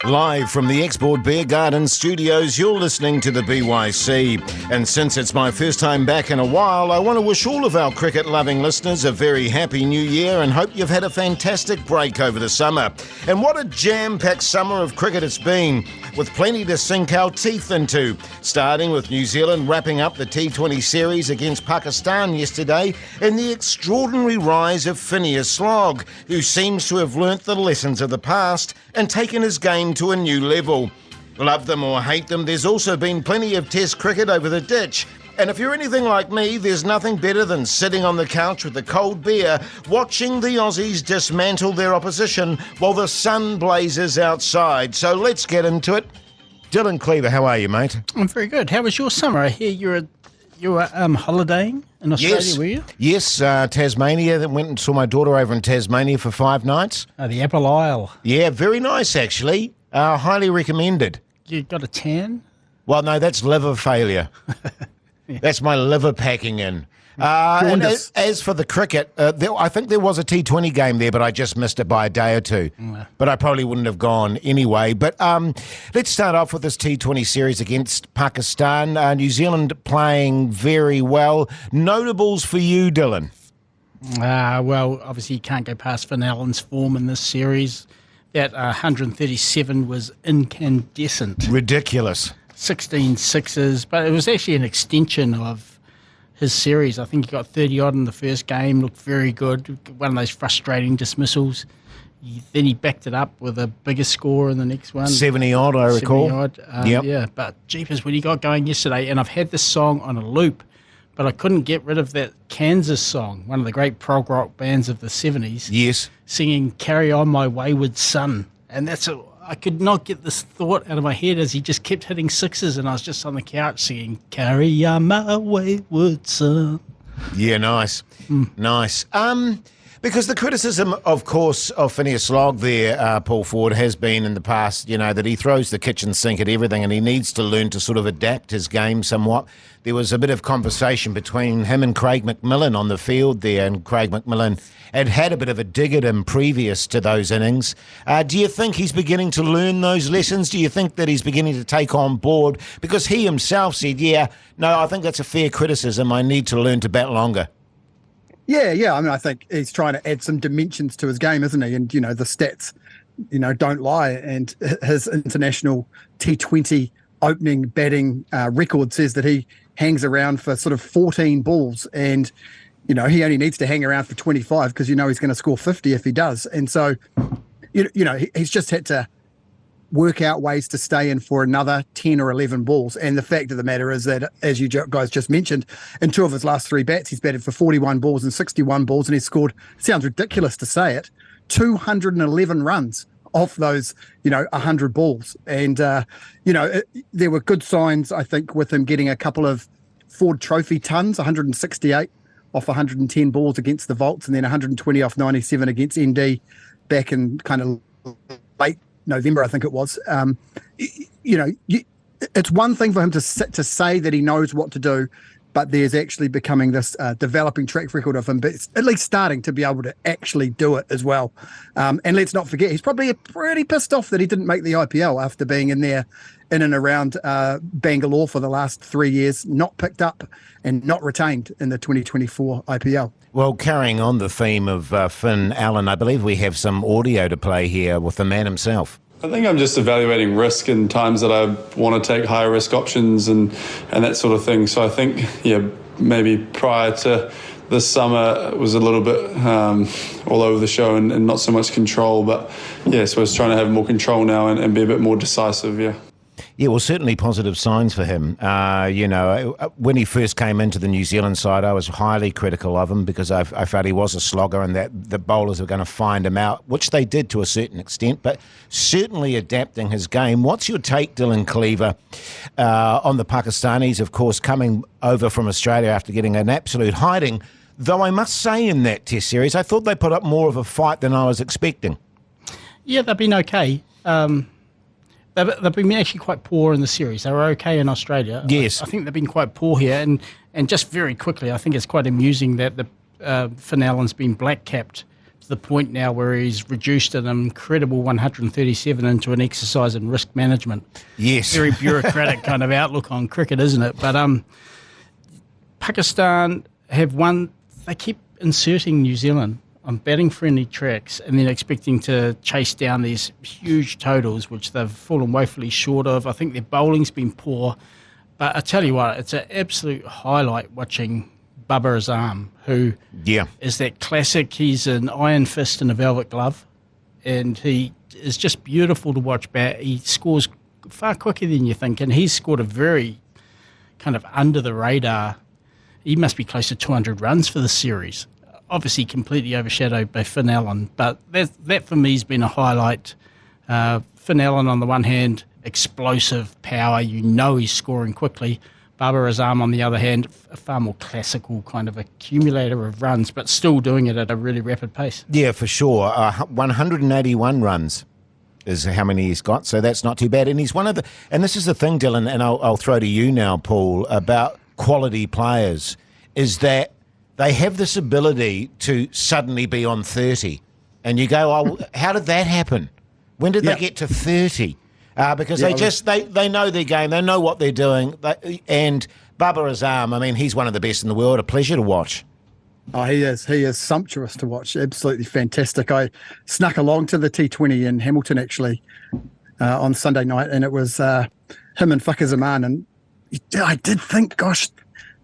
Live from the Export Beer Garden studios, you're listening to the BYC. And since it's my first time back in a while, I want to wish all of our cricket-loving listeners a very happy new year and hope you've had a fantastic break over the summer. And what a jam-packed summer of cricket it's been, with plenty to sink our teeth into. Starting with New Zealand wrapping up the T20 series against Pakistan yesterday, and the extraordinary rise of Phineas Logg, who seems to have learnt the lessons of the past and taken his game to a new level. Love them or hate them, there's also been plenty of Test cricket over the ditch. And if you're anything like me, there's nothing better than sitting on the couch with a cold beer, watching the Aussies dismantle their opposition while the sun blazes outside. So let's get into it. Dylan Cleaver, how are you, mate? I'm very good. How was your summer? I hear you were holidaying in Australia, were you? Yes, Tasmania. Then went and saw my daughter over in Tasmania for 5 nights. The Apple Isle. Yeah, very nice, actually. Highly recommended. You got a tan? Well, no, that's liver failure. Yeah. That's my liver packing in. And as for the cricket, I think there was a T20 game there, but I just missed it by a day or two. But I probably wouldn't have gone anyway. But let's start off with this T20 series against Pakistan. New Zealand playing very well. Notables for you, Dylan? Well, obviously you can't go past Finn Allen's form in this series. That 137 was incandescent. Ridiculous. 16 sixes, but it was actually an extension of his series. I think he got 30-odd in the first game, looked very good. One of those frustrating dismissals. Then he backed it up with a bigger score in the next one. 70-odd, I recall. 70-odd, yep. Yeah, but jeepers, when he got going yesterday, and I've had this song on a loop, but I couldn't get rid of that Kansas song, one of the great prog rock bands of the 70s. Yes. Singing Carry On My Wayward Son. And I could not get this thought out of my head as he just kept hitting sixes, and I was just on the couch singing Carry On My Wayward Son. Yeah, nice. Nice. Because the criticism, of course, of Phineas Logg there, Paul Ford, has been in the past, that he throws the kitchen sink at everything and he needs to learn to sort of adapt his game somewhat. There was a bit of conversation between him and Craig McMillan on the field there, and Craig McMillan had a bit of a dig at him previous to those innings. Do you think he's beginning to learn those lessons? Do you think that he's beginning to take on board? Because he himself said, I think that's a fair criticism. I need to learn to bat longer. Yeah. I mean, I think he's trying to add some dimensions to his game, isn't he? And, the stats, don't lie. And his international T20 opening batting record says that he hangs around for sort of 14 balls. And, he only needs to hang around for 25 because, he's going to score 50 if he does. And so, he's just had to work out ways to stay in for another 10 or 11 balls. And the fact of the matter is that, as you guys just mentioned, in 2 of his last 3 bats, he's batted for 41 balls and 61 balls, and he's scored, sounds ridiculous to say it, 211 runs off those, 100 balls. And, there were good signs, I think, with him getting a couple of Ford Trophy tons, 168 off 110 balls against the Volts, and then 120 off 97 against ND back in kind of late November, I think it was. It's one thing for him to say that he knows what to do, but there's actually becoming this developing track record of him, but it's at least starting to be able to actually do it as well. And let's not forget, he's probably pretty pissed off that he didn't make the IPL after being in and around Bangalore for the last 3 years, not picked up and not retained in the 2024 IPL. Well, carrying on the theme of Finn Allen, I believe we have some audio to play here with the man himself. I think I'm just evaluating risk in times that I want to take higher risk options and that sort of thing. So I think, maybe prior to this summer it was a little bit all over the show and not so much control. But, so I was trying to have more control now and be a bit more decisive, Yeah, well, certainly positive signs for him. When he first came into the New Zealand side, I was highly critical of him because I felt he was a slogger and that the bowlers were going to find him out, which they did to a certain extent, but certainly adapting his game. What's your take, Dylan Cleaver, on the Pakistanis, of course, coming over from Australia after getting an absolute hiding? Though I must say in that Test series, I thought they put up more of a fight than I was expecting. Yeah, they've been okay. They've been actually quite poor in the series. They were okay in Australia. Yes. I think they've been quite poor here. And just very quickly, I think it's quite amusing that the Finn Allen's been black-capped for the point now where he's reduced an incredible 137 into an exercise in risk management. Yes. Very bureaucratic kind of outlook on cricket, isn't it? But Pakistan they keep inserting New Zealand on batting-friendly tracks and then expecting to chase down these huge totals, which they've fallen woefully short of. I think their bowling's been poor. But I tell you what, it's an absolute highlight watching Babar Azam, who is that classic. He's an iron fist in a velvet glove, and he is just beautiful to watch bat. He scores far quicker than you think, and he's scored a very kind of under-the-radar. He must be close to 200 runs for the series. Obviously completely overshadowed by Finn Allen, but that for me has been a highlight. Finn Allen on the one hand, explosive power, he's scoring quickly. Babar Azam, on the other hand, a far more classical kind of accumulator of runs, but still doing it at a really rapid pace. Yeah, for sure. 181 runs is how many he's got, so that's not too bad. And he's one of the... And this is the thing, Dylan, and I'll throw to you now, Paul, about quality players, is that they have this ability to suddenly be on 30. And you go, oh, how did that happen? When did they get to 30? Because they know their game, they know what they're doing. And Babar Azam, I mean, he's one of the best in the world, a pleasure to watch. Oh, he is. He is sumptuous to watch. Absolutely fantastic. I snuck along to the T20 in Hamilton, actually, on Sunday night, and it was him and Fakhar Zaman. And I did think, gosh,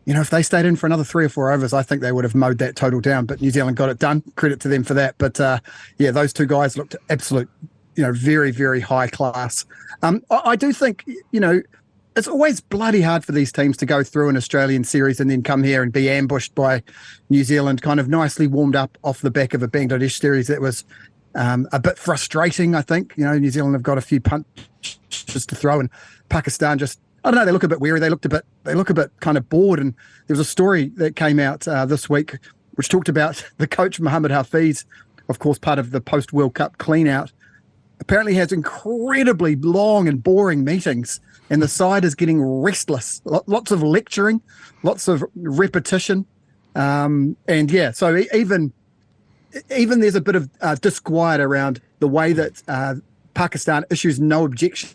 if they stayed in for another 3 or 4 overs, I think they would have mowed that total down. But New Zealand got it done. Credit to them for that. But, those two guys looked absolute, very, very high class. I do think, it's always bloody hard for these teams to go through an Australian series and then come here and be ambushed by New Zealand, kind of nicely warmed up off the back of a Bangladesh series that was a bit frustrating, I think. New Zealand have got a few punches to throw, and Pakistan just, I don't know, they look a bit weary. They look a bit kind of bored. And there was a story that came out this week which talked about the coach, Mohammad Hafiz, of course, part of the post-World Cup clean-out, apparently has incredibly long and boring meetings, and the side is getting restless. Lots of lecturing, lots of repetition. So even there's a bit of disquiet around the way that Pakistan issues no objection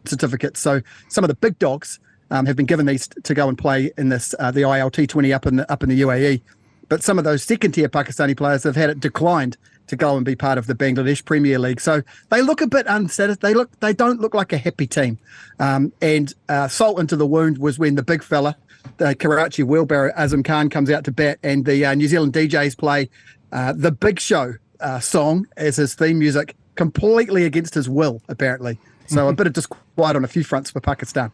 certificates. So some of the big dogs have been given these to go and play in this the ILT20 up in the UAE, but some of those second-tier Pakistani players have had it declined to go and be part of the Bangladesh Premier League. So they look a bit unsatisfied. They don't look like a happy team. And salt into the wound was when the big fella, the Karachi wheelbarrow, Azam Khan, comes out to bat, and the New Zealand DJs play the Big Show song as his theme music, completely against his will, apparently. So a bit of disquiet on a few fronts for Pakistan.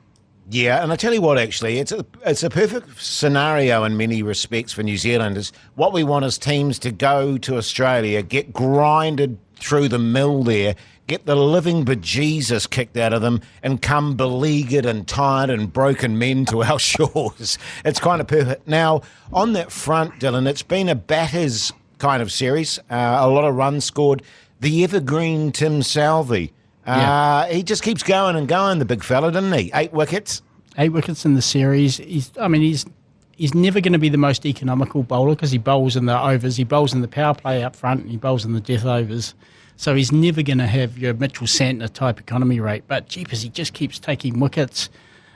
Yeah, and I tell you what, actually, it's a perfect scenario in many respects for New Zealand. Is what we want is teams to go to Australia, get grinded through the mill there, get the living bejesus kicked out of them, and come beleaguered and tired and broken men to our shores. It's kind of perfect. Now, on that front, Dylan, it's been a batters kind of series, a lot of runs scored. The evergreen Tim Salvi. He just keeps going and going, the big fella, doesn't he? 8 wickets. 8 wickets in the series. He's never going to be the most economical bowler because he bowls in the overs, he bowls in the power play up front, and he bowls in the death overs. So he's never going to have your Mitchell Santner type economy rate. But jeepers, he just keeps taking wickets.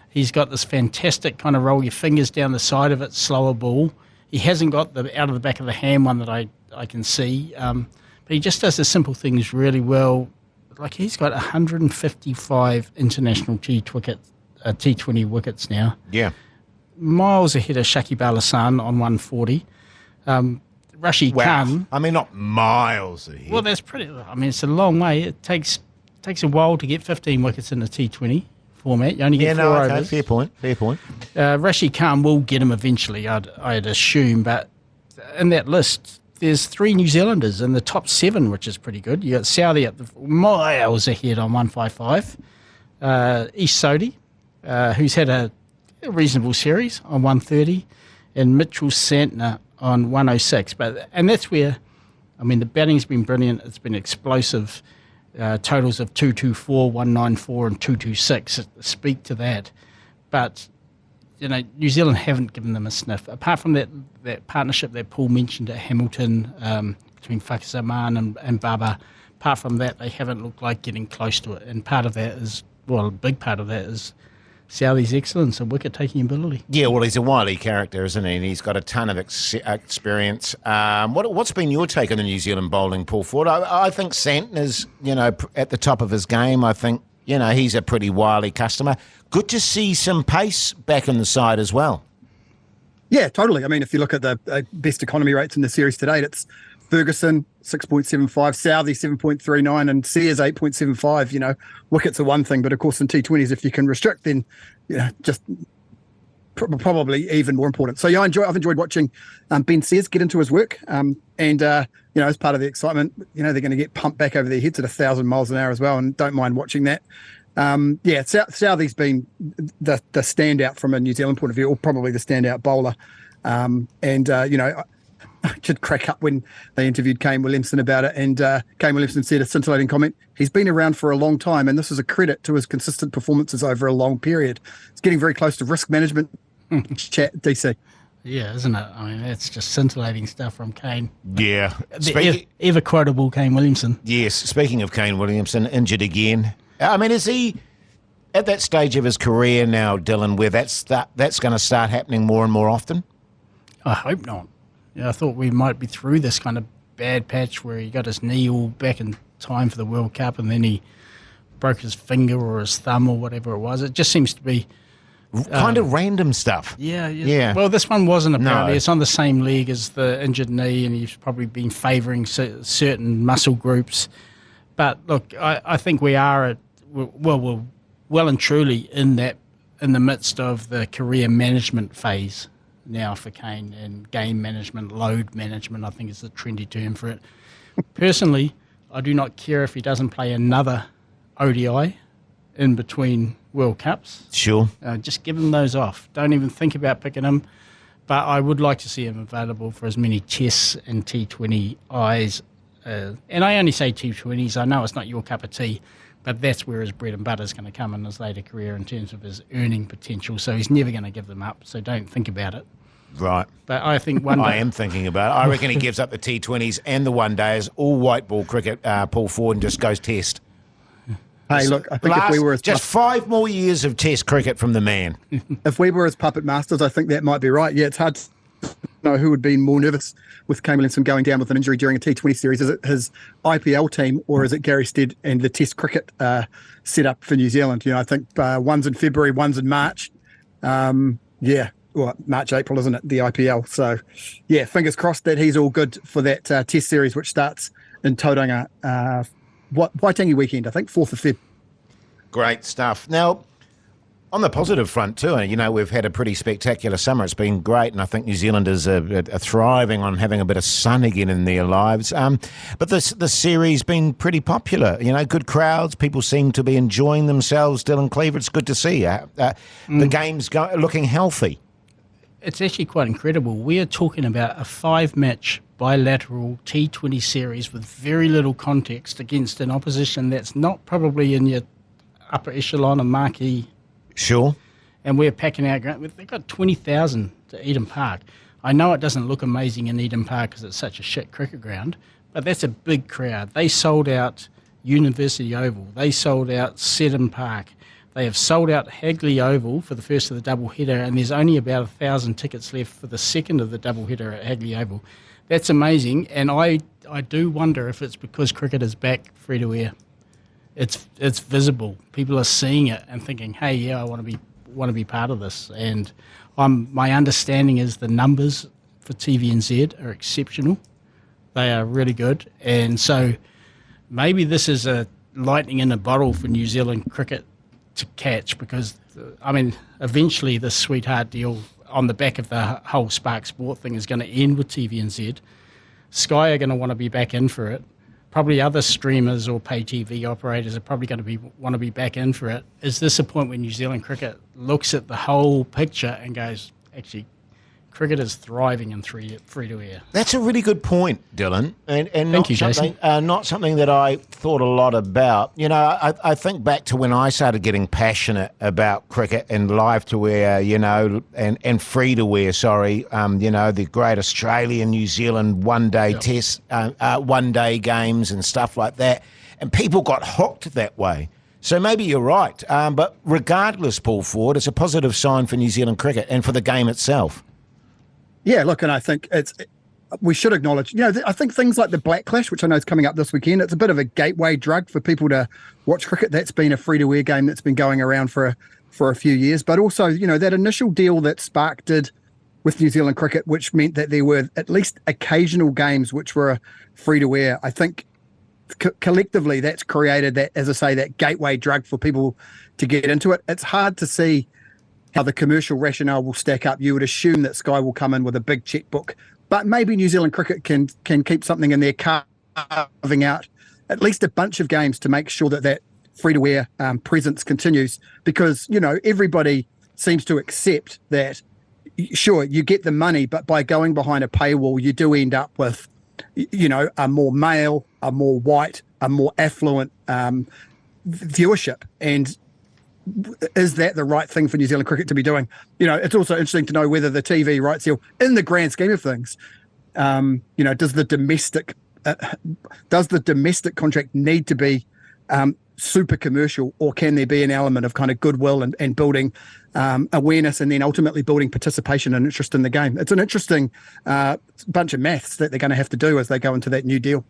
He's got this fantastic kind of roll your fingers down the side of it, slower ball. He hasn't got the out of the back of the hand one that I can see. But he just does the simple things really well. Like, he's got 155 international T20 wickets now. Yeah. Miles ahead of Shakib Al Hasan on 140. Rashid Khan. I mean, not miles ahead. Well, that's pretty. I mean, it's a long way. It takes a while to get 15 wickets in the T20 format. You only get 4 overs. Fair point. Rashid Khan will get him eventually, I'd assume. But in that list, there's 3 New Zealanders in the top 7, which is pretty good. You got Saudi at miles ahead on 155. East Sodi, who's had a reasonable series on 130, and Mitchell Santner on 106. And that's where, I mean, the batting's been brilliant. It's been explosive. Totals of 224, 194, and 226 speak to that. But New Zealand haven't given them a sniff. Apart from that partnership that Paul mentioned at Hamilton, between Whakasaman and Baba. Apart from that, they haven't looked like getting close to it. And part of that is, well, a big part of that is Southey's excellence and wicket-taking ability. Yeah, well, he's a wily character, isn't he? And he's got a ton of experience. What's been your take on the New Zealand bowling, Paul Ford? I think Santner's, at the top of his game. I think, he's a pretty wily customer. Good to see some pace back in the side as well. Yeah, totally. I mean, if you look at the best economy rates in the series to date, it's Ferguson 6.75, Southey 7.39, and Sears 8.75. Wickets are one thing, but of course in T20s, if you can restrict, then just probably even more important. So yeah, I've enjoyed watching Ben Sears get into his work, and as part of the excitement, they're going to get pumped back over their heads at 1,000 miles an hour as well, and don't mind watching that. Southey's been the standout from a New Zealand point of view, or probably the standout bowler, I did crack up when they interviewed Kane Williamson about it, and Kane Williamson said a scintillating comment. He's been around for a long time, and this is a credit to his consistent performances over a long period. It's getting very close to risk management chat, DC. Yeah, isn't it? I mean, that's just scintillating stuff from Kane. Yeah. Ever quotable Kane Williamson. Yes, speaking of Kane Williamson, injured again. I mean, is he at that stage of his career now, Dylan, where that's going to start happening more and more often? I hope not. I thought we might be through this kind of bad patch where he got his knee all back in time for the World Cup and then he broke his finger or his thumb or whatever it was. It just seems to be kind of random stuff. Yeah. Well, this one wasn't apparently. No. It's on the same leg as the injured knee, and he's probably been favouring certain muscle groups. But look, I think we are we're well and truly in the midst of the career management phase now for Kane, and game management, load management, I think is the trendy term for it. Personally, I do not care if he doesn't play another ODI in between World Cups. Sure. Just give him those off. Don't even think about picking him. But I would like to see him available for as many Tests and T20Is. And I only say T20s. I know it's not your cup of tea, but that's where his bread and butter is going to come in his later career in terms of his earning potential. So he's never going to give them up. So don't think about it. Right. But I think one day... I am thinking about it. I reckon he gives up the T20s and the one days, all white ball cricket, Paul Ford, and just goes Test. Hey, look, I think if we were as just 5 more years of Test cricket from the man. If we were as puppet masters, I think that might be right. Yeah, it's hard to know who would be more nervous with Kane Williamson going down with an injury during a T20 series. Is it his IPL team or is it Gary Stead and the Test cricket set up for New Zealand? I think one's in February, one's in March. March, April, isn't it, the IPL? So, yeah, fingers crossed that he's all good for that Test series, which starts in Tauranga Waitangi weekend, I think, 4th of Feb. Great stuff. Now, on the positive front too, we've had a pretty spectacular summer. It's been great, and I think New Zealanders are thriving on having a bit of sun again in their lives. But this series been pretty popular. Good crowds. People seem to be enjoying themselves. Dylan, Cleaver, it's good to see the game's looking healthy. It's actually quite incredible. We are talking about a 5-match bilateral T20 series with very little context against an opposition that's not probably in your upper echelon of marquee. Sure. And we're packing out. They've got 20,000 to Eden Park. I know it doesn't look amazing in Eden Park because it's such a shit cricket ground, but that's a big crowd. They sold out University Oval. They sold out Seddon Park. They have sold out Hagley Oval for the first of the double header, and there's only about 1,000 tickets left for the second of the double header at Hagley Oval. That's amazing, and I do wonder if it's because cricket is back free to air. It's visible. People are seeing it and thinking, "Hey, yeah, I want to be part of this." And my understanding is the numbers for TVNZ are exceptional. They are really good, and so maybe this is a lightning in a bottle for New Zealand cricket to catch, because eventually this sweetheart deal on the back of the whole Spark Sport thing is going to end with TVNZ. Sky are going to want to be back in for it. Probably other streamers or pay TV operators are probably going to want to be back in for it. Is this a point where New Zealand cricket looks at the whole picture and goes, actually, cricket is thriving in free-to-air. That's a really good point, Dylan, and Thank you, Jason. Not something that I thought a lot about. You know, I think back to when I started getting passionate about cricket and live-to-air, you know, and free-to-air, you know, the great Australia, New Zealand one-day test, one-day games and stuff like that, and people got hooked that way. So maybe you're right, but regardless, Paul Ford, it's a positive sign for New Zealand cricket and for the game itself. Yeah, look, and I think we should acknowledge, you know, I think things like the Black Clash, which I know is coming up this weekend, it's a bit of a gateway drug for people to watch cricket. That's been a free-to-air game that's been going around for a few years. But also, you know, that initial deal that Spark did with New Zealand cricket, which meant that there were at least occasional games which were free-to-air. I think collectively that's created that, as I say, that gateway drug for people to get into it. It's hard to see how the commercial rationale will stack up. You would assume that Sky will come in with a big checkbook, but maybe New Zealand cricket can keep something in there, carving out at least a bunch of games to make sure that free-to-air presence continues, because, you know, everybody seems to accept that, sure, you get the money, but by going behind a paywall, you do end up with, you know, a more male, a more white, a more affluent viewership. And is that the right thing for New Zealand cricket to be doing? You know, it's also interesting to know whether the TV rights deal, in the grand scheme of things, you know, does the domestic contract need to be super commercial, or can there be an element of kind of goodwill and building awareness, and then ultimately building participation and interest in the game? It's an interesting bunch of maths that they're going to have to do as they go into that new deal.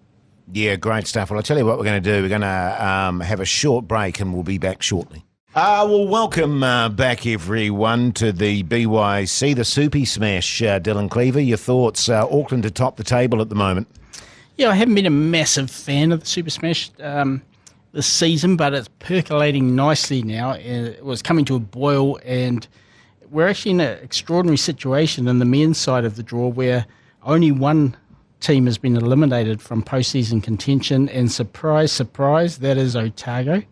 Yeah, great stuff. Well, I'll tell you what we're going to do. We're going to have a short break and we'll be back shortly. Well, welcome back, everyone, to the BYC, the Soupy Smash. Dylan Cleaver, your thoughts? Auckland to top the table at the moment. Yeah, I haven't been a massive fan of the Super Smash this season, but it's percolating nicely now. It was coming to a boil, and we're actually in an extraordinary situation in the men's side of the draw where only one team has been eliminated from postseason contention, and surprise, surprise, that is Otago.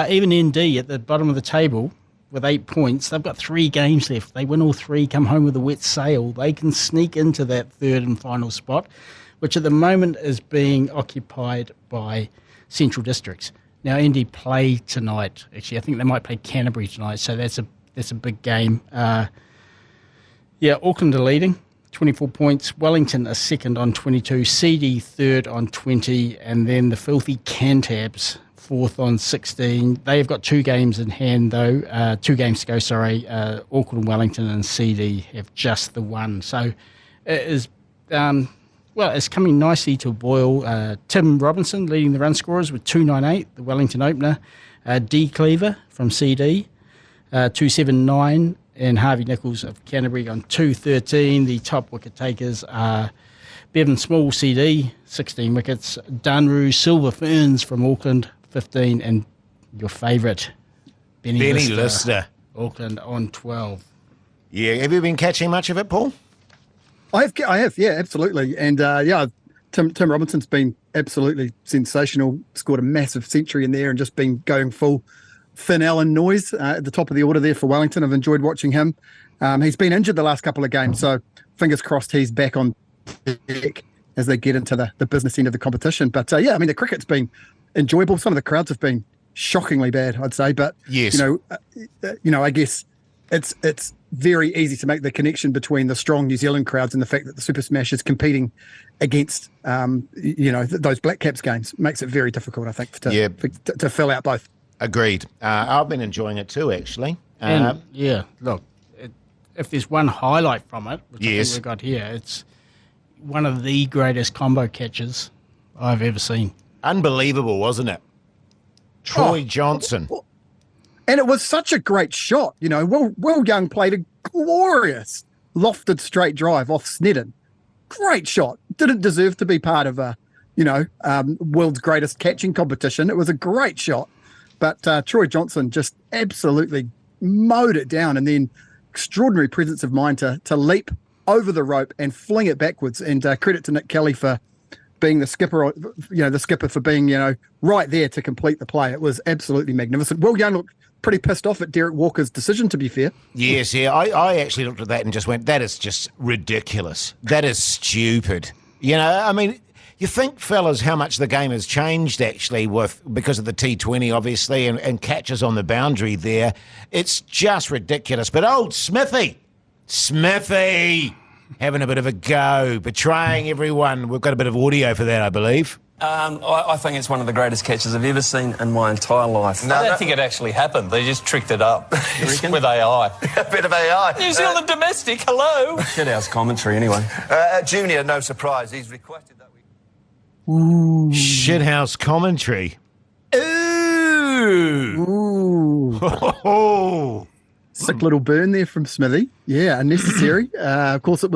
Even ND at the bottom of the table with 8 points, they've got 3 games left. They win all 3, come home with a wet sail. They can sneak into that third and final spot, which at the moment is being occupied by Central Districts. Now, ND play tonight. Actually, I think they might play Canterbury tonight, so that's a big game. Auckland are leading, 24 points. Wellington are second on 22. CD third on 20, and then the filthy Cantabs fourth on 16. They've got 2 games in hand, though. 2 games to go, sorry. Auckland, Wellington and CD have just the one. So it is, it's coming nicely to a boil. Tim Robinson leading the run scorers with 298, the Wellington opener. D. Cleaver from CD, 279. And Harvey Nichols of Canterbury on 213. The top wicket takers are Bevan Small, CD, 16 wickets. Ruse, Silver Ferns from Auckland, 15, and your favourite, Benny Lister, Auckland on 12. Yeah, have you been catching much of it, Paul? I have, yeah, absolutely. And Tim Robinson's been absolutely sensational. Scored a massive century in there and just been going full Finn Allen noise at the top of the order there for Wellington. I've enjoyed watching him. He's been injured the last couple of games, so fingers crossed he's back on deck as they get into the business end of the competition. But I mean, the cricket's been enjoyable. Some of the crowds have been shockingly bad, I'd say. But yes, I guess it's very easy to make the connection between the strong New Zealand crowds and the fact that the Super Smash is competing against those Black Caps games. Makes it very difficult, I think, to fill out both. Agreed. I've been enjoying it too, actually. Look, if there's one highlight from it, which I think we've got here, it's one of the greatest combo catches I've ever seen. Unbelievable, wasn't it? Troy Johnson. And it was such a great shot. You know, Will Young played a glorious lofted straight drive off Snedden. Great shot. Didn't deserve to be part of world's greatest catching competition. It was a great shot. But Troy Johnson just absolutely mowed it down, and then extraordinary presence of mind to leap over the rope and fling it backwards. And credit to Nick Kelly for being the skipper, for being, right there to complete the play. It was absolutely magnificent. Will Young looked pretty pissed off at Derek Walker's decision, to be fair. Yes, yeah. I actually looked at that and just went, that is just ridiculous. That is stupid. You know, I mean, you think, fellas, how much the game has changed actually because of the T20, obviously, and catches on the boundary there. It's just ridiculous. But old Smithy, having a bit of a go, betraying everyone. We've got a bit of audio for that, I believe. I think it's one of the greatest catches I've ever seen in my entire life. No, I don't think it actually happened. They just tricked it up with AI. A bit of AI. New Zealand domestic, hello. Shithouse commentary, anyway. Junior, no surprise. He's requested that we... Ooh. Shithouse commentary. Ooh. Ooh. Sick little burn there from Smithy. Yeah, unnecessary. Of course, I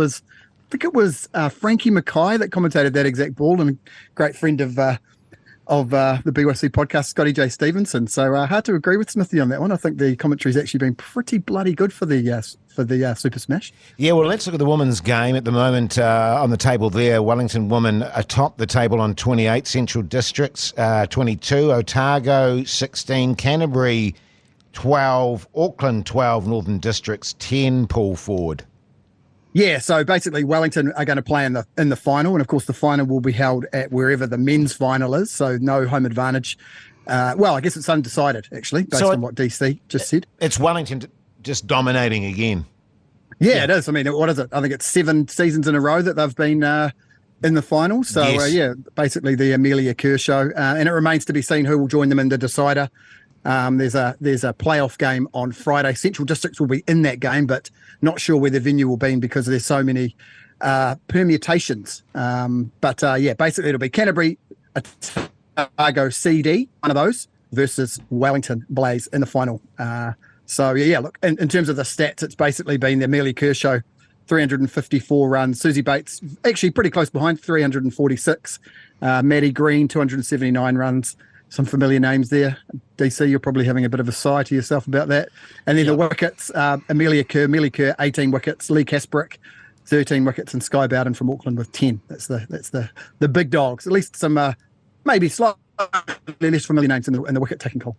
think it was Frankie Mackay that commentated that exact ball, and a great friend of the BYC podcast, Scotty J. Stevenson. So hard to agree with Smithy on that one. I think the commentary's actually been pretty bloody good for the Super Smash. Yeah, well, let's look at the women's game at the moment on the table there. Wellington women atop the table on 28, Central Districts 22, Otago 16, Canterbury 12, Auckland 12, Northern Districts 10, Paul Ford. Yeah, so basically Wellington are going to play in the final, and of course the final will be held at wherever the men's final is, so no home advantage. Well, I guess it's undecided, actually, based on what DC just said. It's Wellington just dominating again. Yeah, it is. I mean, what is it? I think it's 7 seasons in a row that they've been in the final. So, yes. Basically the Amelia Kerr show. And it remains to be seen who will join them in the decider. There's a playoff game on Friday. Central Districts will be in that game, but not sure where the venue will be because there's so many permutations. Basically it'll be Canterbury, Otago, CD, one of those, versus Wellington Blaze in the final. Look, in terms of the stats, it's basically been the Amelia Kerr show, 354 runs. Susie Bates, actually pretty close behind, 346. Maddie Green, 279 runs. Some familiar names there. DC, you're probably having a bit of a sigh to yourself about that. And then the wickets, Amelia Kerr, 18 wickets. Lee Kasprick, 13 wickets, and Sky Bowden from Auckland with 10. That's the big dogs. At least some maybe slightly less familiar names in the wicket-taking call.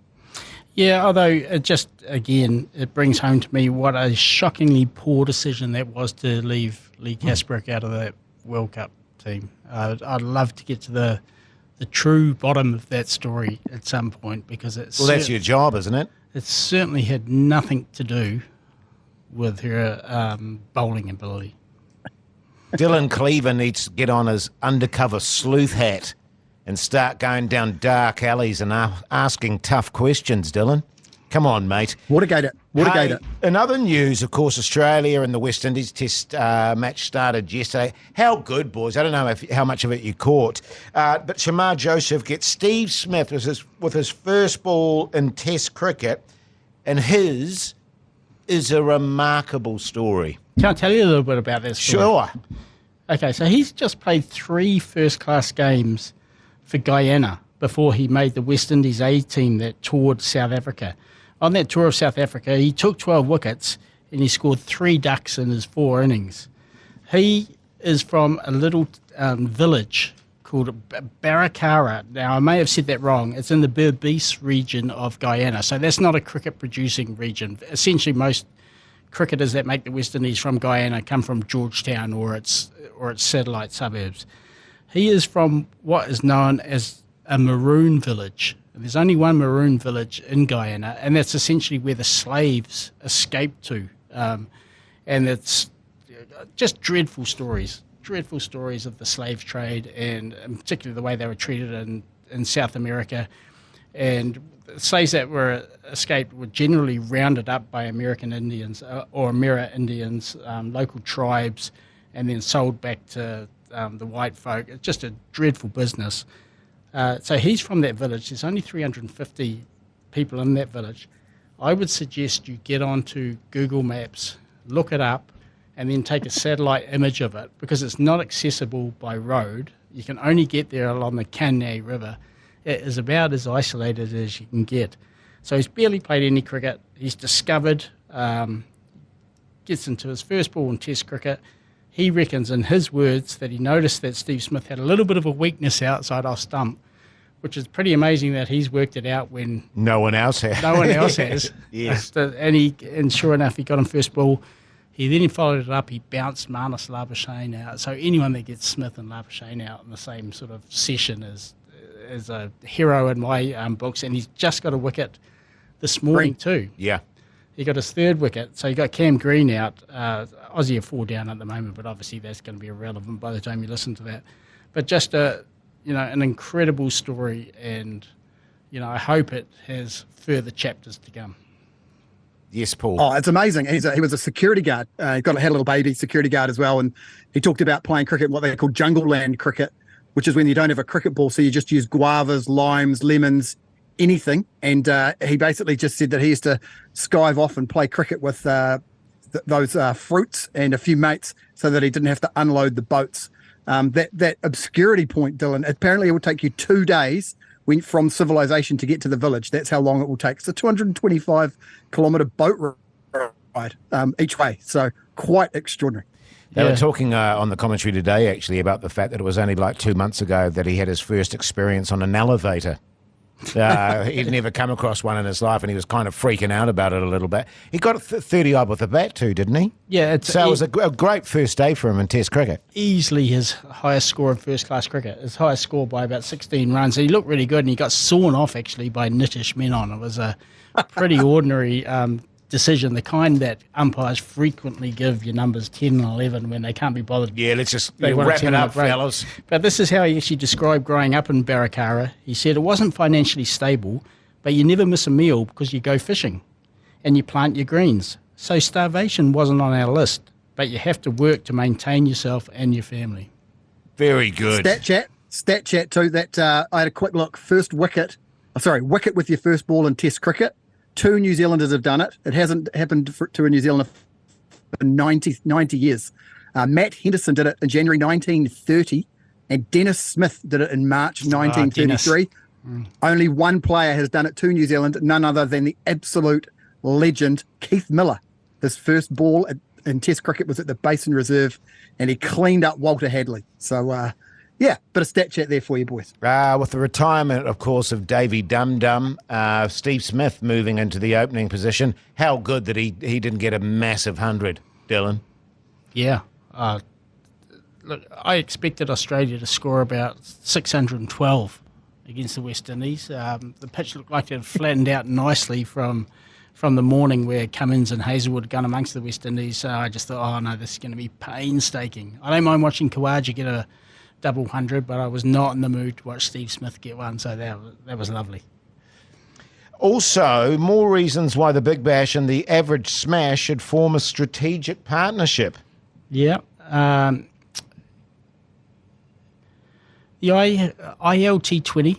Yeah, although it brings home to me what a shockingly poor decision that was to leave Lee Kasprick out of that World Cup team. I'd love to get to the true bottom of that story at some point, because that's your job, isn't it? It certainly had nothing to do with her bowling ability. Dylan Cleaver needs to get on his undercover sleuth hat and start going down dark alleys and asking tough questions, Dylan. Come on, mate. Watergate it. In other news, of course, Australia and the West Indies test match started yesterday. How good, boys. I don't know how much of it you caught. But Shamar Joseph gets Steve Smith with his first ball in Test cricket, and his is a remarkable story. Can I tell you a little bit about this story? Sure. Okay, so he's just played 3 first-class games for Guyana before he made the West Indies A team that toured South Africa. On that tour of South Africa, he took 12 wickets and he scored 3 ducks in his 4 innings. He is from a little village called Barakara. Now, I may have said that wrong. It's in the Berbice region of Guyana, so that's not a cricket-producing region. Essentially, most cricketers that make the West Indies from Guyana come from Georgetown or its satellite suburbs. He is from what is known as a maroon village. There's only one maroon village in Guyana, and that's essentially where the slaves escaped to. And it's just dreadful stories of the slave trade, and particularly the way they were treated in South America. And slaves that were escaped were generally rounded up by American Indians or Mera Indians, local tribes, and then sold back to the white folk. It's just a dreadful business. So he's from that village. There's only 350 people in that village. I would suggest you get onto Google Maps, look it up, and then take a satellite image of it, because it's not accessible by road. You can only get there along the Kane River. It is about as isolated as you can get. So he's barely played any cricket. He's discovered, gets into his first ball in Test cricket. He reckons, in his words, that he noticed that Steve Smith had a little bit of a weakness outside off stump, which is pretty amazing that he's worked it out when no one else has. No one else has. Yes. And sure enough, he got him first ball. He then followed it up. He bounced Marnus Labuschagne out. So anyone that gets Smith and Labuschagne out in the same sort of session is a hero in my books. And he's just got a wicket this morning too. Yeah. He got his third wicket. So you got Cam Green out. Aussie are 4 down at the moment, but obviously that's going to be irrelevant by the time you listen to that. But just an incredible story, and I hope it has further chapters to come. Yes, Paul. Oh, it's amazing. He was a security guard. He had a little baby security guard as well, and he talked about playing cricket, what they call jungle land cricket, which is when you don't have a cricket ball, so you just use guavas, limes, lemons, anything. And he basically just said that he used to skive off and play cricket with those fruits and a few mates, so that he didn't have to unload the boats. That obscurity point, Dylan, apparently it will take you 2 days from civilization to get to the village. That's how long it will take. It's a 225-kilometre boat ride each way. So quite extraordinary. They were talking on the commentary today, actually, about the fact that it was only like 2 months ago that he had his first experience on an elevator. He'd never come across one in his life, and he was kind of freaking out about it a little bit. He got 30-odd with the bat too, didn't he? Yeah. So it was a great first day for him in Test cricket. Easily his highest score in first-class cricket. His highest score by about 16 runs. He looked really good, and he got sawn off, actually, by Nitish Menon. It was a pretty ordinary decision, the kind that umpires frequently give your numbers 10 and 11 when they can't be bothered. Yeah, let's just wrap it up, fellas. But this is how he actually described growing up in Barakara. He said it wasn't financially stable, but you never miss a meal because you go fishing and you plant your greens. So starvation wasn't on our list, but you have to work to maintain yourself and your family. Very good. Stat chat too, that I had a quick look. Wicket with your first ball in Test cricket. 2 New Zealanders have done it. It hasn't happened to a New Zealander for 90 years. Matt Henderson did it in January 1930, and Dennis Smith did it in March 1933. Only one player has done it to New Zealand, none other than the absolute legend, Keith Miller. His first ball in Test cricket was at the Basin Reserve, and he cleaned up Walter Hadley. So, yeah, bit of stat chat there for you, boys. With the retirement, of course, of Davey Dum Dum, Steve Smith moving into the opening position. How good that he didn't get a massive 100, Dylan. Yeah. Look, I expected Australia to score about 612 against the West Indies. The pitch looked like it had flattened out nicely from the morning where Cummins and Hazelwood gun amongst the West Indies. So I just thought, oh no, this is going to be painstaking. I don't mind watching Kawaja get a double 100, but I was not in the mood to watch Steve Smith get one, so that was lovely. Also, more reasons why the Big Bash and the Average Smash should form a strategic partnership. Yeah. The ILT20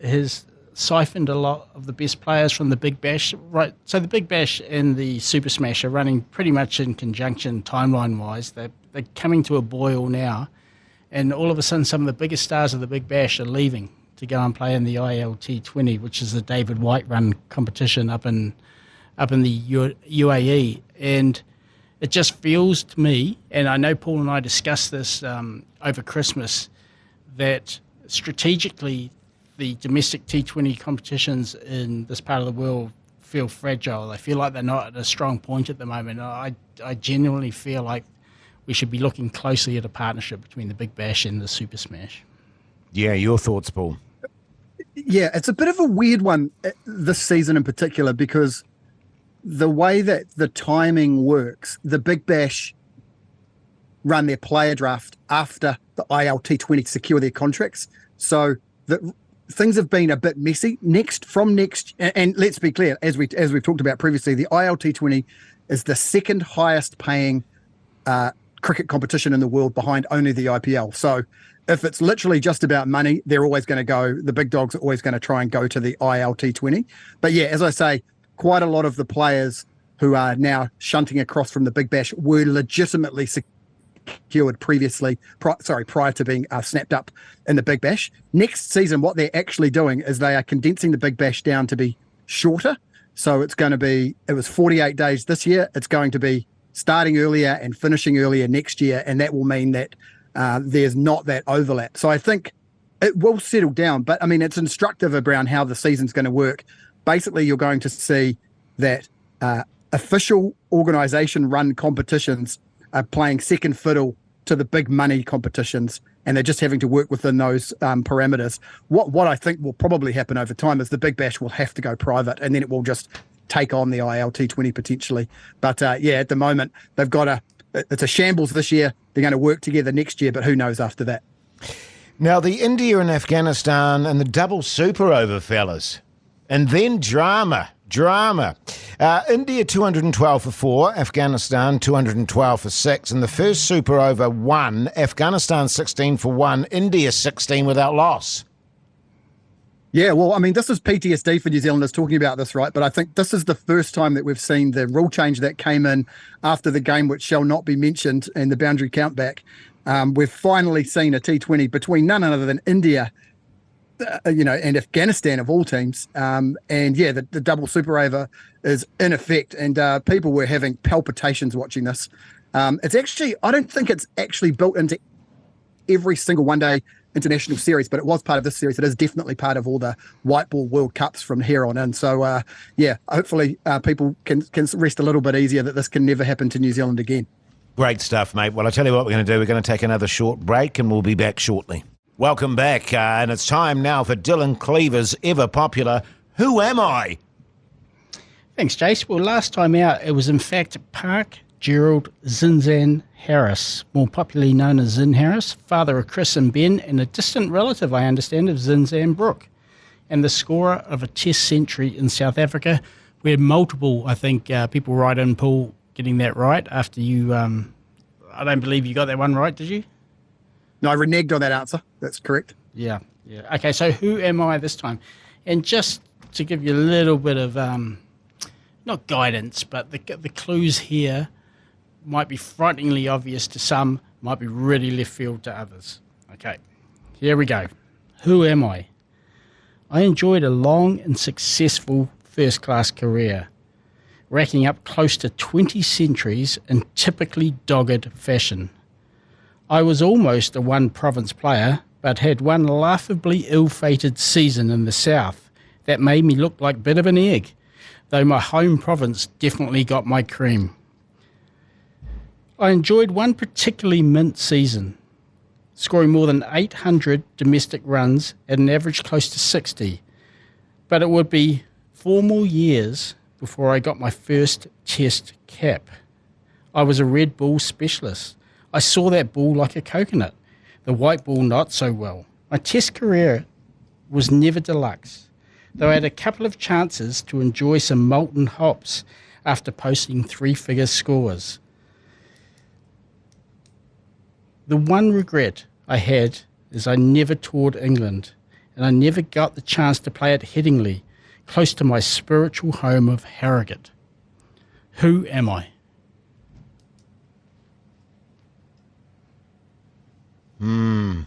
has siphoned a lot of the best players from the Big Bash. Right. So the Big Bash and the Super Smash are running pretty much in conjunction timeline-wise. They're coming to a boil now. And all of a sudden, some of the biggest stars of the Big Bash are leaving to go and play in the ILT20, which is the David White run competition up in the UAE. And it just feels to me, and I know Paul and I discussed this over Christmas, that strategically the domestic T20 competitions in this part of the world feel fragile. They feel like they're not at a strong point at the moment. I genuinely feel like we should be looking closely at a partnership between the Big Bash and the Super Smash. Yeah, your thoughts, Paul? Yeah, it's a bit of a weird one this season in particular, because the way that the timing works, the Big Bash run their player draft after the ILT20 secure their contracts. So things have been a bit messy. And let's be clear, as we've talked about previously, the ILT20 is the second highest paying cricket competition in the world, behind only the IPL. So if it's literally just about money, they're always going to go, the big dogs are always going to try and go to the ILT20. But yeah, as I say, quite a lot of the players who are now shunting across from the Big Bash were legitimately secured previously, prior to being snapped up in the Big Bash. Next season, what they're actually doing is they are condensing the Big Bash down to be shorter. So it was 48 days this year. It's going to be starting earlier and finishing earlier next year, and that will mean that there's not that overlap. So I think it will settle down. But I mean, it's instructive around how the season's going to work. Basically, you're going to see that official organisation-run competitions are playing second fiddle to the big money competitions, and they're just having to work within those parameters. What I think will probably happen over time is the Big Bash will have to go private, and then it will just take on the ILT20 potentially. But at the moment, they've got it's a shambles this year. They're going to work together next year, but who knows after that. Now, the India and Afghanistan and the double super over, fellas. And then drama. India 212 for 4, Afghanistan 212 for 6, and the first super over 1, Afghanistan 16 for 1, India 16 without loss. Yeah, well, I mean, this is PTSD for New Zealanders talking about this, right? But I think this is the first time that we've seen the rule change that came in after the game, which shall not be mentioned, and the boundary countback. We've finally seen a T20 between none other than India, and Afghanistan of all teams. The double super over is in effect, and people were having palpitations watching this. It's actually, I don't think it's actually built into every single one-day international series, but it was part of this series. It is definitely part of all the white ball World Cups from here on in. So, hopefully people can rest a little bit easier that this can never happen to New Zealand again. Great stuff, mate. Well, I'll tell you what we're going to do. We're going to take another short break, and we'll be back shortly. Welcome back, and it's time now for Dylan Cleaver's ever-popular Who Am I? Thanks, Jace. Well, last time out, it was in fact Park Gerald Zinzan Harris, more popularly known as Zin Harris, father of Chris and Ben, and a distant relative, I understand, of Zinzan Brooke, and the scorer of a test century in South Africa. We had multiple, I think, people write in, Paul, getting that right after you, I don't believe you got that one right, did you? No, I reneged on that answer. That's correct. Yeah. Okay, so who am I this time? And just to give you a little bit of, not guidance, but the clues here might be frighteningly obvious to some, might be really left field to others. Okay, here we go. Who am I? I enjoyed a long and successful first-class career, racking up close to 20 centuries in typically dogged fashion. I was almost a one-province player, but had one laughably ill-fated season in the south that made me look like a bit of an egg, though my home province definitely got my cream. I enjoyed one particularly mint season, scoring more than 800 domestic runs at an average close to 60, but it would be 4 more years before I got my first test cap. I was a red ball specialist. I saw that ball like a coconut, the white ball not so well. My test career was never deluxe, though I had a couple of chances to enjoy some molten hops after posting 3-figure scores. The one regret I had is I never toured England, and I never got the chance to play at Headingley, close to my spiritual home of Harrogate. Who am I? I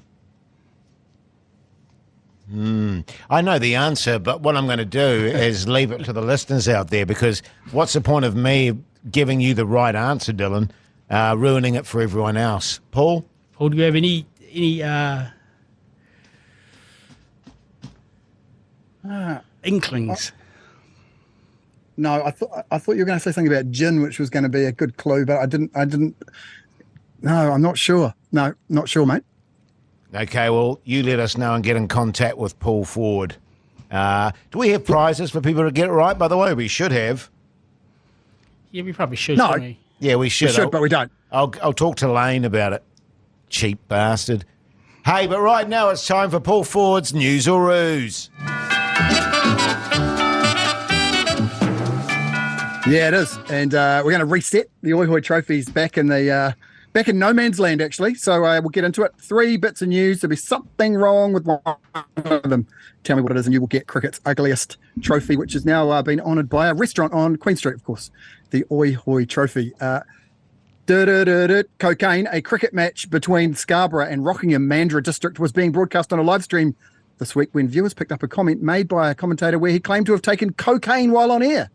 know the answer, but what I'm going to do is leave it to the listeners out there, because what's the point of me giving you the right answer, Dylan, ruining it for everyone else? Paul? Paul, do you have any inklings? No, I thought you were going to say something about gin, which was going to be a good clue, but I didn't. No, I'm not sure. No, not sure, mate. Okay, well, you let us know and get in contact with Paul Ford. Do we have prizes for people to get it right? By the way, we should have. Yeah, we probably should. No. We? Yeah, we should. We should, but we don't. I'll talk to Lane about it. Cheap bastard. Hey, but right now it's time for Paul Ford's News or Ruse. Yeah, it is, and we're going to reset the Oi Hoi trophies back in no man's land, actually. So we'll get into it. 3 bits of news. There'll be something wrong with one of them. Tell me what it is, and you will get cricket's ugliest trophy, which has now been honoured by a restaurant on Queen Street, of course. The Oi Hoi trophy. Cocaine, a cricket match between Scarborough and Rockingham Mandurah District was being broadcast on a live stream this week when viewers picked up a comment made by a commentator where he claimed to have taken cocaine while on air.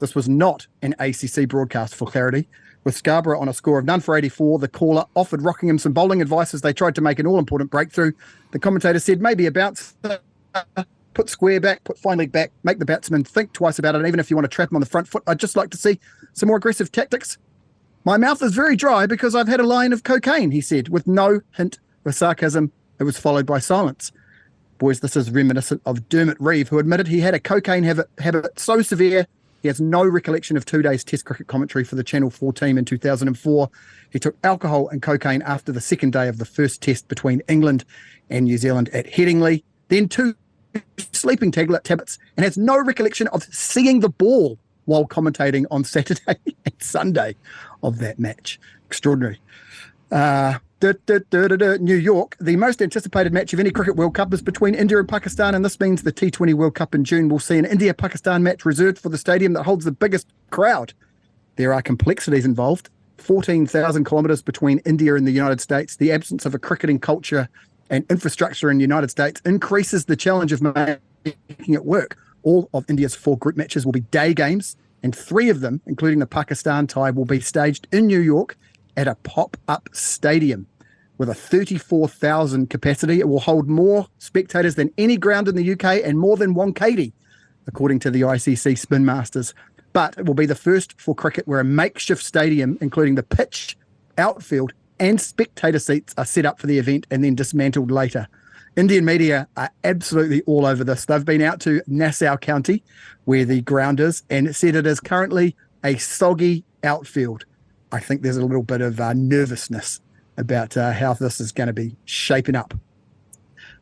This was not an ACC broadcast, for clarity. With Scarborough on a score of none for 84, the caller offered Rockingham some bowling advice as they tried to make an all-important breakthrough. The commentator said maybe a bounce, put square back, put fine leg back, make the batsman think twice about it, and even if you want to trap him on the front foot, I'd just like to see some more aggressive tactics. My mouth is very dry because I've had a line of cocaine, he said, with no hint of sarcasm. It was followed by silence. Boys, this is reminiscent of Dermot Reeve, who admitted he had a cocaine habit so severe he has no recollection of 2 days Test cricket commentary for the Channel 4 team in 2004. He took alcohol and cocaine after the second day of the first Test between England and New Zealand at Headingley, then 2 sleeping tablets, and has no recollection of seeing the ball while commentating on Saturday and Sunday of that match. Extraordinary. New York, the most anticipated match of any Cricket World Cup is between India and Pakistan, and this means the T20 World Cup in June will see an India-Pakistan match reserved for the stadium that holds the biggest crowd. There are complexities involved. 14,000 kilometres between India and the United States. The absence of a cricketing culture and infrastructure in the United States increases the challenge of making it work. All of India's 4 group matches will be day games, and 3 of them, including the Pakistan tie, will be staged in New York at a pop-up stadium. With a 34,000 capacity, it will hold more spectators than any ground in the UK and more than Wankhede, according to the ICC Spin Masters. But it will be the first for cricket where a makeshift stadium, including the pitch, outfield, and spectator seats, are set up for the event and then dismantled later. Indian media are absolutely all over this. They've been out to Nassau County, where the ground is, and said it is currently a soggy outfield. I think there's a little bit of nervousness about how this is going to be shaping up.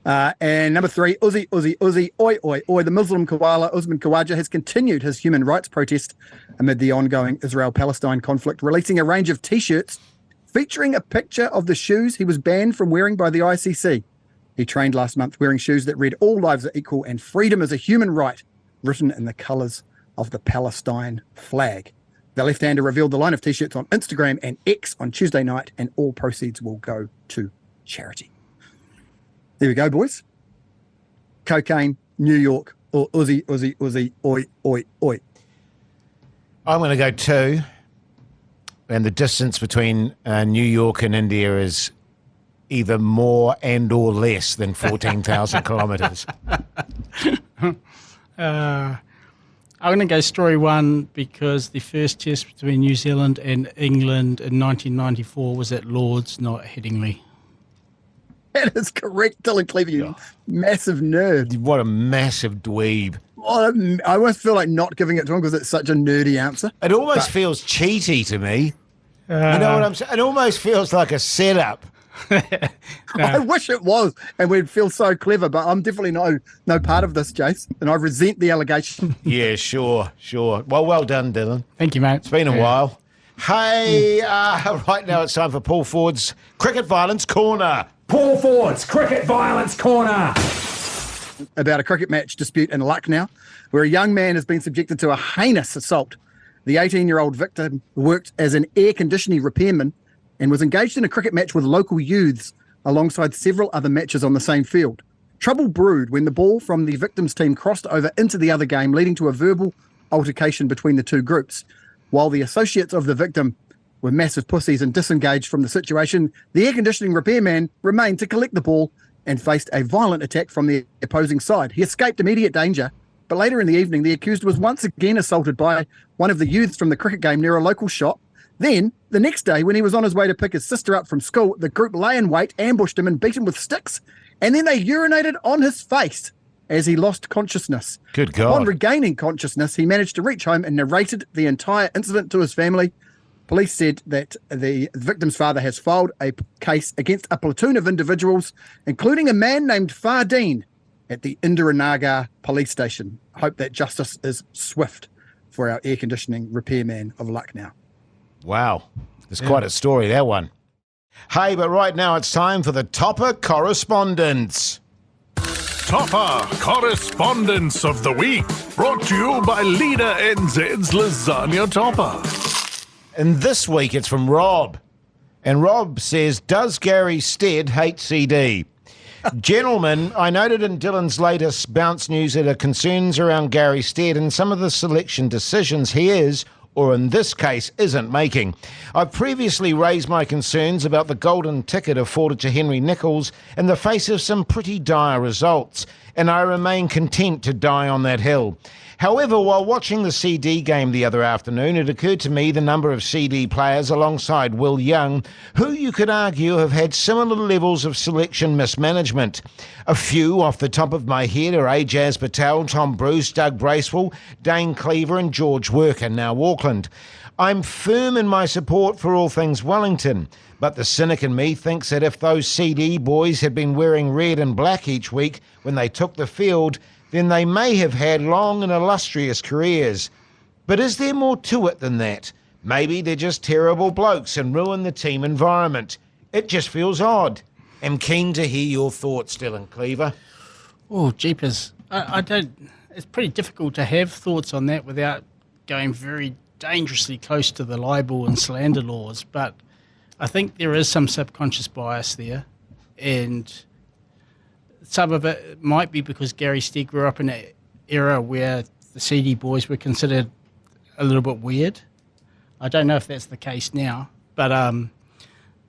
And number 3, Uzi, oi. The Muslim koala Usman Khawaja has continued his human rights protest amid the ongoing Israel-Palestine conflict, releasing a range of T-shirts featuring a picture of the shoes he was banned from wearing by the ICC. He trained last month wearing shoes that read "All lives are equal and freedom is a human right," written in the colours of the Palestine flag. The left-hander revealed the line of T-shirts on Instagram and X on Tuesday night, and all proceeds will go to charity. There we go, boys. Cocaine, New York, or Uzi, oi. I'm going to go 2. And the distance between New York and India is either more and or less than 14,000 kilometres. I'm going to go story 1 because the first Test between New Zealand and England in 1994 was at Lord's, not Headingley. That is correct, Dylan Cleaver, you massive nerd. What a massive dweeb. Oh, I almost feel like not giving it to him because it's such a nerdy answer. It almost feels cheaty to me. You know what I'm saying? It almost feels like a setup. I wish it was, and we'd feel so clever, but I'm definitely no part of this, Jace, and I resent the allegation. Yeah, sure. Well done, Dylan. Thank you, mate. It's been a while. Hey, right now it's time for Paul Ford's Cricket Violence Corner. Paul Ford's Cricket Violence Corner. About a cricket match dispute in Lucknow, where a young man has been subjected to a heinous assault. The 18-year-old victim worked as an air conditioning repairman and was engaged in a cricket match with local youths alongside several other matches on the same field. Trouble brewed when the ball from the victim's team crossed over into the other game, leading to a verbal altercation between the two groups. While the associates of the victim were massive pussies and disengaged from the situation, the air conditioning repairman remained to collect the ball and faced a violent attack from the opposing side. He escaped immediate danger, but later in the evening, the accused was once again assaulted by one of the youths from the cricket game near a local shop. Then, the next day, when he was on his way to pick his sister up from school, the group lay in wait, ambushed him and beat him with sticks, and then they urinated on his face as he lost consciousness. Good God. Upon regaining consciousness, he managed to reach home and narrated the entire incident to his family. Police said that the victim's father has filed a case against a platoon of individuals, including a man named Fardeen at the Indiranagar police station. I hope that justice is swift for our air conditioning repairman of Lucknow. Wow. There's quite a story, that one. Hey, but right now it's time for the Toppa Correspondence. Toppa Correspondence of the Week, brought to you by Leader NZ's Lasagna Toppa. And this week it's from Rob. And Rob says, does Gary Stead hate CD? Gentlemen, I noted in Dylan's latest Bounce News that are concerns around Gary Stead and some of the selection decisions he is or in this case isn't making. I've previously raised my concerns about the golden ticket afforded to Henry Nicholls in the face of some pretty dire results, and I remain content to die on that hill. However, while watching the CD game the other afternoon, it occurred to me the number of CD players alongside Will Young, who you could argue have had similar levels of selection mismanagement. A few off the top of my head are Ajaz Patel, Tom Bruce, Doug Bracewell, Dane Cleaver and George Worker, now Auckland. I'm firm in my support for all things Wellington, but the cynic in me thinks that if those CD boys had been wearing red and black each week when they took the field, then they may have had long and illustrious careers. But is there more to it than that? Maybe they're just terrible blokes and ruin the team environment. It just feels odd. I'm keen to hear your thoughts, Dylan Cleaver. Oh, jeepers. I don't... It's pretty difficult to have thoughts on that without going very dangerously close to the libel and slander laws, but I think there is some subconscious bias there, and some of it might be because Gary Stead grew up in an era where the CD boys were considered a little bit weird. I don't know if that's the case now, but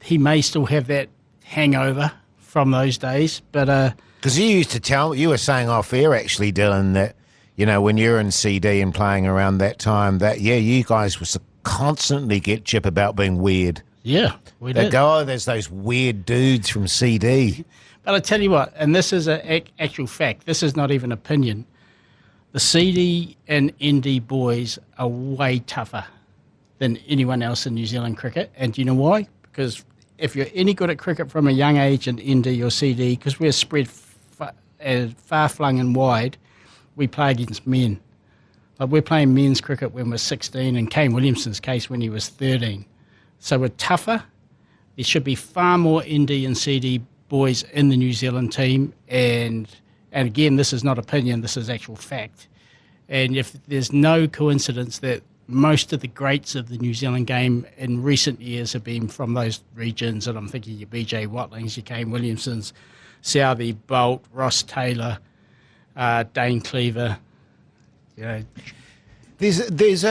he may still have that hangover from those days. But because you were saying off air actually, Dylan, that when you're in CD and playing around that time, that you guys was constantly get jip about being weird. Yeah, we did. They go, oh, there's those weird dudes from CD. But I tell you what, and this is an actual fact, this is not even opinion, the CD and ND boys are way tougher than anyone else in New Zealand cricket. And do you know why? Because if you're any good at cricket from a young age in ND or CD, because we're spread far-flung and wide, we play against men. Like we're playing men's cricket when we're 16, in Kane Williamson's case when he was 13. So we're tougher. There should be far more ND and CD boys in the New Zealand team, and again, this is not opinion, this is actual fact. And if there's no coincidence that most of the greats of the New Zealand game in recent years have been from those regions, and I'm thinking your BJ Watlings, your Kane Williamsons, Southey, Bolt, Ross Taylor, Dane Cleaver. There's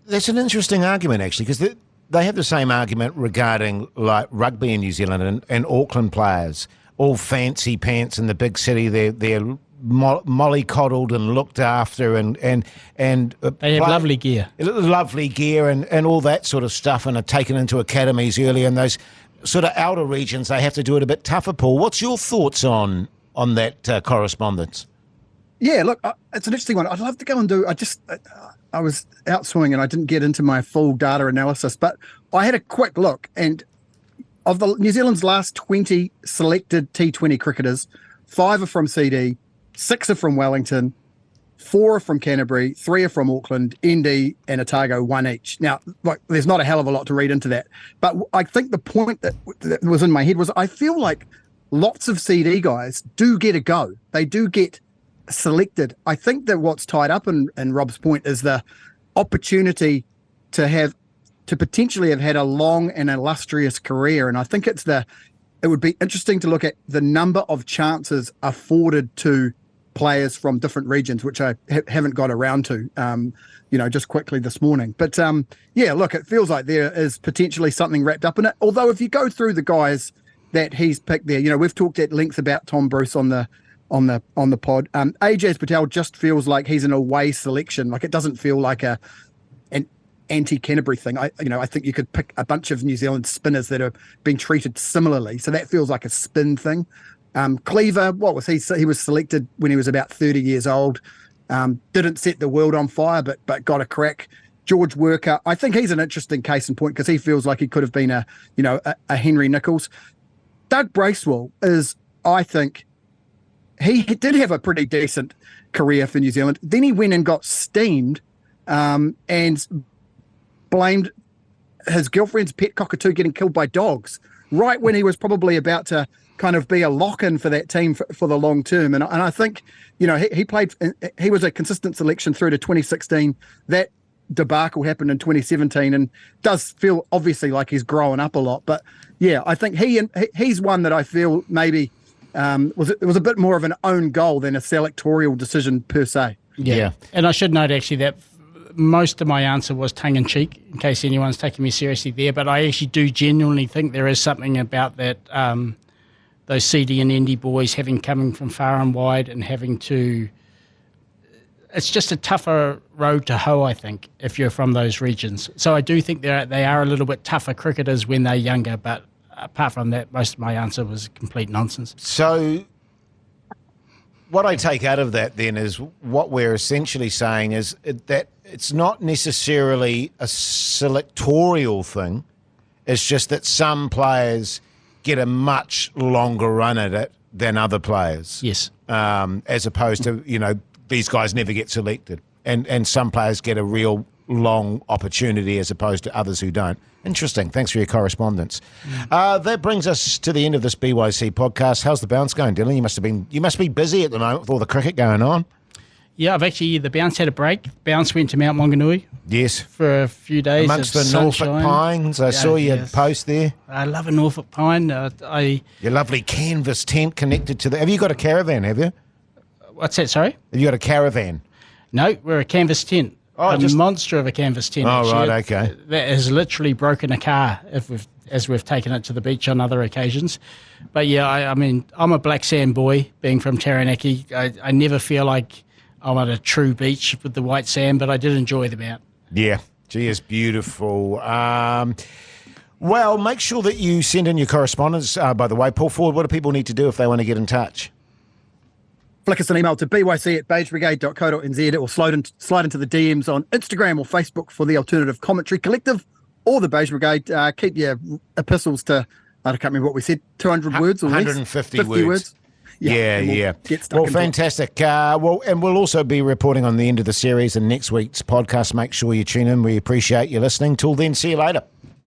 that's an interesting argument actually, because they have the same argument regarding like rugby in New Zealand and Auckland players, all fancy pants in the big city. They're mollycoddled and looked after, and they have lovely gear and all that sort of stuff, and are taken into academies early. In those sort of outer regions, they have to do it a bit tougher. Paul, what's your thoughts on that correspondence? Yeah, look, it's an interesting one. I'd love to go and do. I was out swimming and I didn't get into my full data analysis, but I had a quick look, and of the New Zealand's last 20 selected T20 cricketers, 5 are from CD, 6 are from Wellington, 4 are from Canterbury, 3 are from Auckland, ND and Otago, 1 each. Now, like, there's not a hell of a lot to read into that, but I think the point that was in my head was I feel like lots of CD guys do get a go. They do get selected. I think that what's tied up in Rob's point is the opportunity to potentially have had a long and illustrious career, and I think it would be interesting to look at the number of chances afforded to players from different regions, which I haven't got around to just quickly this morning. But look, it feels like there is potentially something wrapped up in it, although if you go through the guys that he's picked there, we've talked at length about Tom Bruce on the pod. Ajaz Patel just feels like he's an away selection. Like, it doesn't feel like an anti-Canterbury thing. I think you could pick a bunch of New Zealand spinners that are being treated similarly. So that feels like a spin thing. Cleaver, what was he? He was selected when he was about 30 years old. Didn't set the world on fire, but got a crack. George Worker, I think he's an interesting case in point because he feels like he could have been a Henry Nicholls. Doug Bracewell is, I think, he did have a pretty decent career for New Zealand. Then he went and got steamed and blamed his girlfriend's pet cockatoo getting killed by dogs right when he was probably about to kind of be a lock-in for that team for the long term. And I think, he played, he was a consistent selection through to 2016. That debacle happened in 2017 and does feel obviously like he's growing up a lot. But yeah, I think he's one that I feel maybe it was a bit more of an own goal than a selectorial decision per se. Yeah. And I should note actually that most of my answer was tongue-in-cheek, in case anyone's taking me seriously there, but I actually do genuinely think there is something about that, those CD and indie boys coming from far and wide and having to... It's just a tougher road to hoe, I think, if you're from those regions. So I do think they are a little bit tougher cricketers when they're younger, but apart from that, most of my answer was complete nonsense. So what I take out of that then is what we're essentially saying is that it's not necessarily a selectorial thing. It's just that some players get a much longer run at it than other players. Yes. As opposed to, these guys never get selected. And some players get a real long opportunity as opposed to others who don't. Interesting. Thanks for your correspondence. That brings us to the end of this BYC podcast. How's the bounce going, Dylan? You must be busy at the moment with all the cricket going on. Yeah, the bounce had a break. Bounce went to Mount Maunganui. Yes. For a few days. Amongst the Norfolk pines. I saw your post there. I love a Norfolk pine. Your lovely canvas tent connected to the... Have you got a caravan, have you? What's that, sorry? Have you got a caravan? No, we're a canvas tent. A monster of a canvas tent. Oh, actually. right, okay. That has literally broken a car as we've taken it to the beach on other occasions. But yeah, I'm a black sand boy, being from Taranaki. I never feel like I'm at a true beach with the white sand, but I did enjoy the mount. Yeah, gee, it's beautiful. Well, make sure that you send in your correspondence, by the way. Paul Ford, what do people need to do if they want to get in touch? Flick us an email to byc@beigbrigade.co.nz or slide into the DMs on Instagram or Facebook for the Alternative Commentary Collective or the Beige Brigade. Keep your epistles to, I can't remember what we said, 200 words or 150 words. Yeah. Well, fantastic. And we'll also be reporting on the end of the series in next week's podcast. Make sure you tune in. We appreciate you listening. Till then, see you later.